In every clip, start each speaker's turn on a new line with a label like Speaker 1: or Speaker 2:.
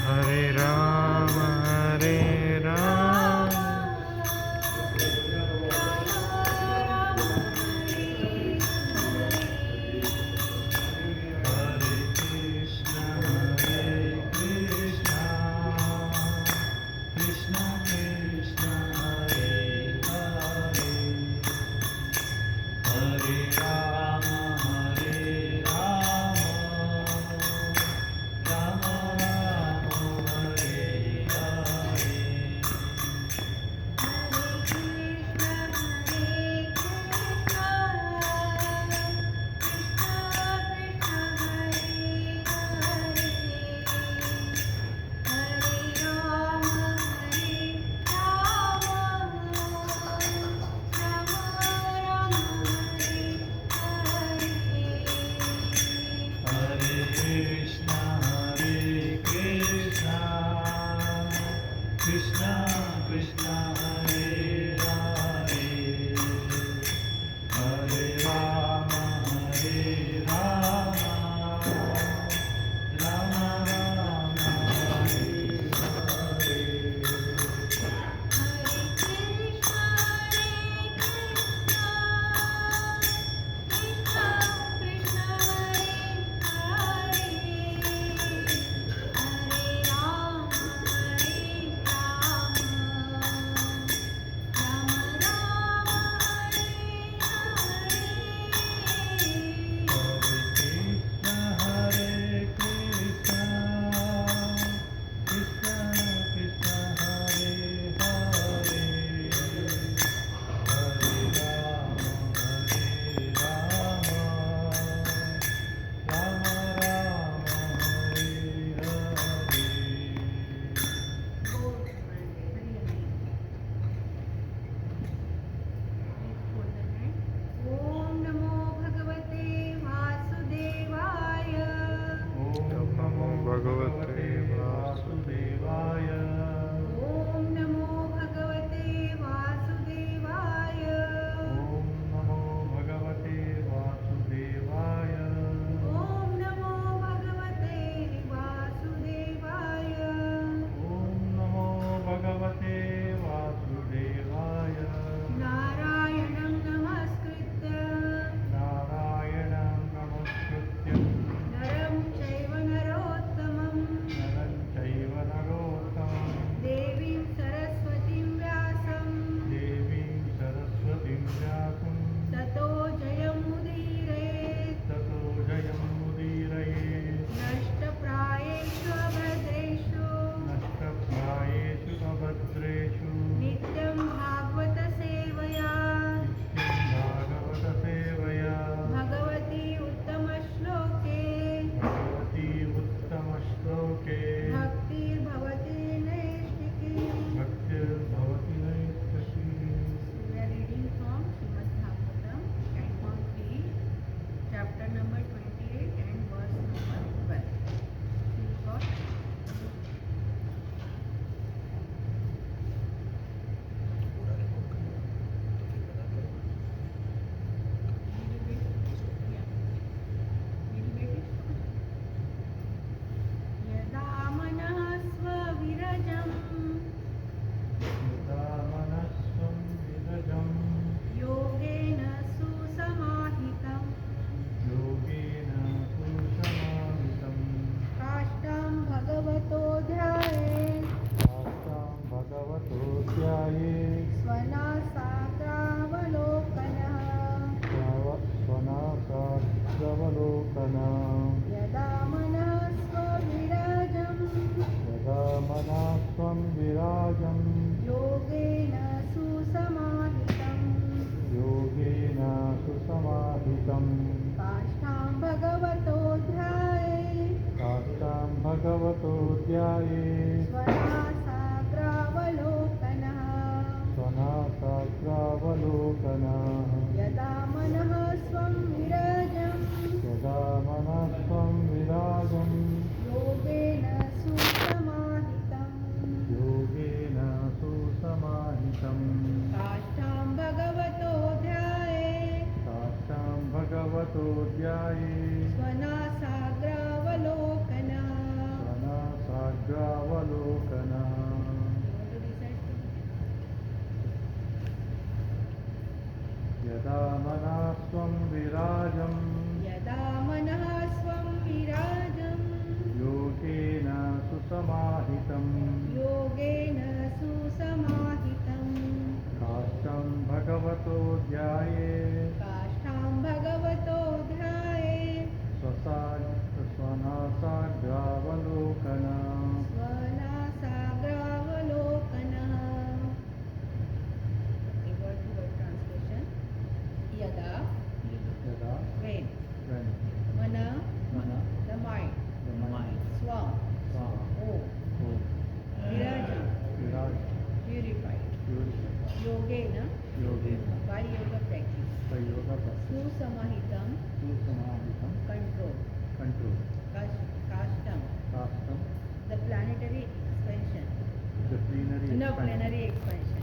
Speaker 1: हरे राम हरे राम
Speaker 2: भगवतो ध्याये स्वनासाग्रावलोकनः
Speaker 3: यदा मनः स्वं
Speaker 2: विराजम्
Speaker 3: योगेन सुसमाहितं काष्ठां भगवतो ध्याये
Speaker 2: स्वनासाग्रावलोकनः विराजं
Speaker 3: यदा मनः स्वं विराजं
Speaker 2: योगेन सुसमाहितं
Speaker 3: योगेन सुसमाहितं
Speaker 2: काष्ठं भगवतो ध्याये
Speaker 3: काष्ठां भगवतो ध्याये
Speaker 2: स्वनासाग्रावलोकन
Speaker 3: स्वनासाग्रावलोकनः. A word to word translation. Yada,
Speaker 2: यदा
Speaker 3: when,
Speaker 2: when
Speaker 3: mana,
Speaker 2: mana
Speaker 3: the mind,
Speaker 2: the mind
Speaker 3: swam,
Speaker 2: swa
Speaker 3: oh,
Speaker 2: o
Speaker 3: virajam,
Speaker 2: viraj
Speaker 3: purified, yogena,
Speaker 2: yogena
Speaker 3: by yoga practice,
Speaker 2: by yoga practice
Speaker 3: susamahitam,
Speaker 2: susamahitam
Speaker 3: control,
Speaker 2: control
Speaker 3: kashtam,
Speaker 2: kaastam
Speaker 3: the planetary expansion,
Speaker 2: the plenary
Speaker 3: no
Speaker 2: expansion
Speaker 3: plenary expansion,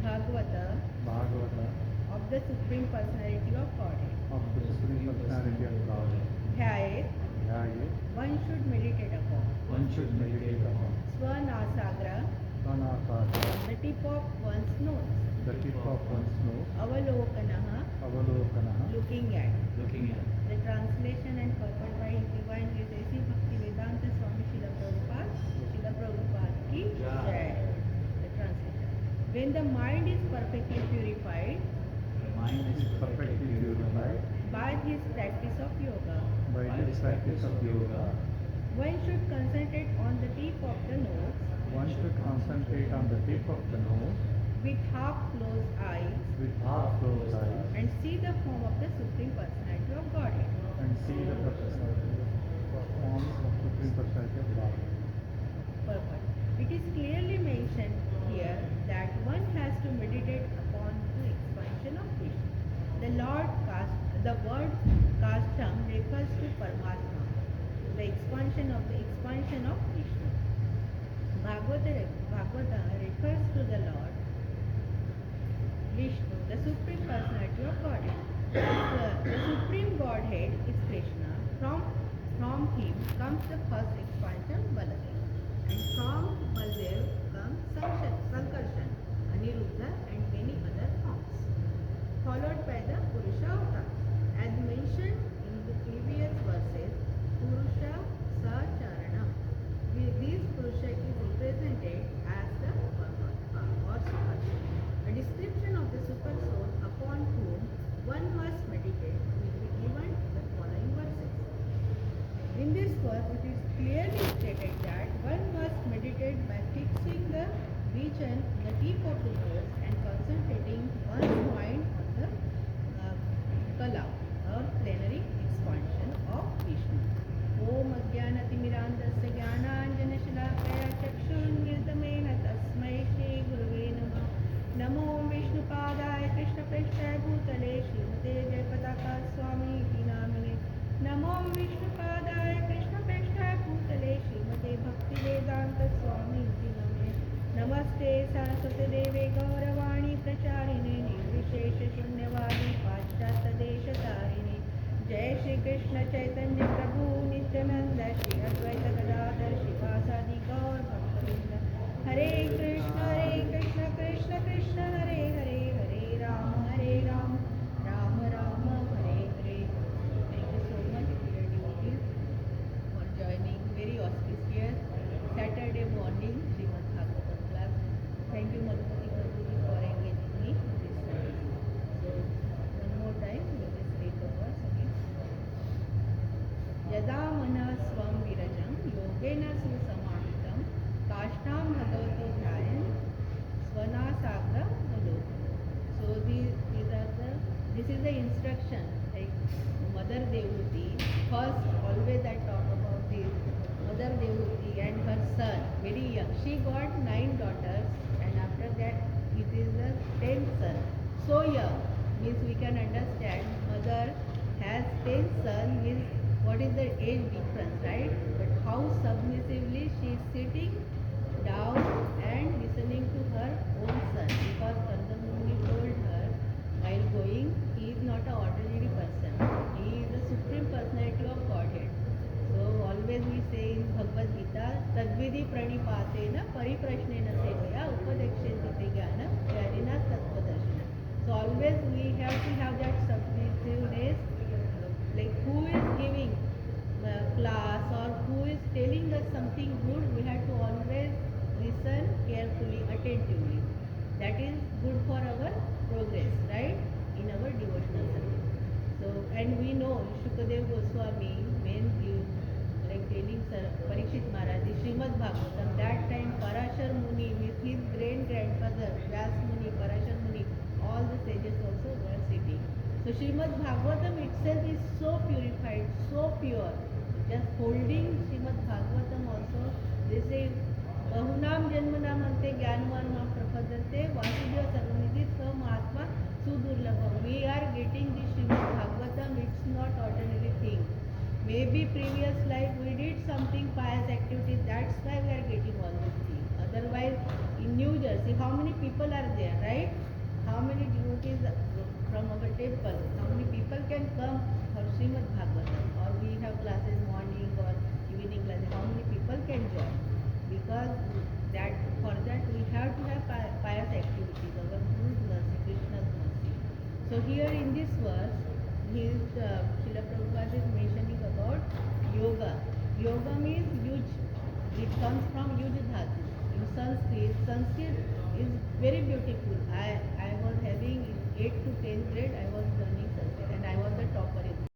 Speaker 3: Bhagavata,
Speaker 2: Bhagavata
Speaker 3: of the Supreme Personality of Godhead.
Speaker 2: of the Supreme Personality of God.
Speaker 3: Dhyaye,
Speaker 2: Dhyaye,
Speaker 3: one should meditate upon.
Speaker 2: one should meditate upon
Speaker 3: Swanasagra,
Speaker 2: Svanasasana,
Speaker 3: the tip of one's nose.
Speaker 2: the tip of one's nose,
Speaker 3: Avalokanaha,
Speaker 2: Avalokanaha,
Speaker 3: looking at.
Speaker 2: looking at.
Speaker 3: The translation and purport by His Divine Grace A.C. Bhaktivedanta Swami Srila Prabhupada ki Jai. The translation. When the mind is perfectly purified
Speaker 2: The mind is perfectly purified
Speaker 3: by his practice of yoga,
Speaker 2: by the practice of yoga.
Speaker 3: one should concentrate on the tip of the nose
Speaker 2: One should concentrate on the tip of the nose
Speaker 3: with half closed eyes
Speaker 2: with half closed eyes
Speaker 3: and see the form of the Supreme Personality of Godhead.
Speaker 2: and see the form of Supreme Personality of God.
Speaker 3: Purport. It is clearly mentioned here that one has to meditate upon the expansion of Krishna. The word kastam refers to Paramatma, the expansion of Krishna. Bhagavata refers to the Lord Vishnu, the Supreme Personality of Godhead. The Supreme Godhead is Krishna. From him comes the first expansion, Baladev. And from Baldev comes Sankarshan, Aniruddha and many other forms, followed by the Purusha avatar. As mentioned in the previous verses, Purusha Sacharanam. This Purusha is represented as the Paramatma or Super Soul. A description of the Super Soul upon whom one must meditate will be given in the following verses. In this verse, it is clearly stated that one must meditate by fixing the vision on the tip of the nose and concentrating one's mind on the kala or plenary expansion of Vishnu. Om Ajnanatimirandasya Jnananjanashalakaya Chakshurmiltamena Tasmai Shri Gurave Namah. Namo Vishnupadaya Krishna Preshthaya Bhutale Srimate Jayapataka Swami Iti Namine. Namo Vishnupadaya Krishna Preshthaya Bhutale Srimate Bhaktivedanta Swami Iti Namine. Namaste Saraswate Deve Gauravani Pracharine Nirvishesha Shunyavadi Paschatya Desha Tarini. Jai Shri Krishna Chaitanya Prabhu Nityananda Shri Advaita Gadadhar Shivasadi Gaur Bhaktivinoda. Hare Krishna Krishna Krishna Hare Hare Hare Rama Rama Rama Hare Hare. Thank you so much dear devotees for joining very auspicious Saturday morning Srimad Bhagavatam class. Thank you Madhumati Prabhuji for engaging me in this service. So one more time let us read the verse again. Yada mana swam virajam yogena susamahitam kashtam bhagavato dhyayan swanasagra valokana. So this is the instruction, like Mother Devuti. First, always I talk about this Mother Devuti and her son, very young. She got 9 daughters and after that it is the 10th son. So young, means we can understand mother has 10 sons, means what is the age difference, right? But how submissively she is sitting down and listening to her own son, because Kandamuni told her while going, he is not an ordinary person. He is the Supreme Personality of Godhead. So always we say in Bhagavad Gita, Tadvidi Pranipatena Pariprashnena Sevaya Upadekshente Jnana Vyarina Tattvadarshana. So So always we have to have that submissiveness, like who is giving class or who is telling us something good, we have to always listen carefully, attentively. That is good for our progress, right? In our devotional service. So, and we know Shukadev Goswami, when he like telling Parikshit Maharaj, the Srimad Bhagavatam, that time Parashar Muni with his great grandfather, Vyas Muni, Parashar Muni, all the sages also were sitting. So Srimad Bhagavatam itself is so purified, so pure. Just holding Srimad Bhagavatam also, they say, Bahunam Janmanam Ante Jnanvanam Prapadzante Vasudeva Sarvamiti Sa Mahatma Sudurlabham. We are getting the Srimad Bhagavatam, it's not ordinary thing. Maybe previous life we did something pious activity, that's why we are getting all these things. Otherwise, in New Jersey, how many people are there, right? How many devotees from our temple, how many people can come for Srimad Bhagavatam? Or we have classes morning or evening classes, how many people can join? Because that for that we have to have pious activities, our Guru's mercy, Krishna's mercy. So here in this verse, Srila Prabhupada is mentioning about yoga. Yoga means yuj. It comes from yuj dhatu. In Sanskrit, Sanskrit is very beautiful. I was having in 8th to 10th grade, I was learning Sanskrit and I was the topper in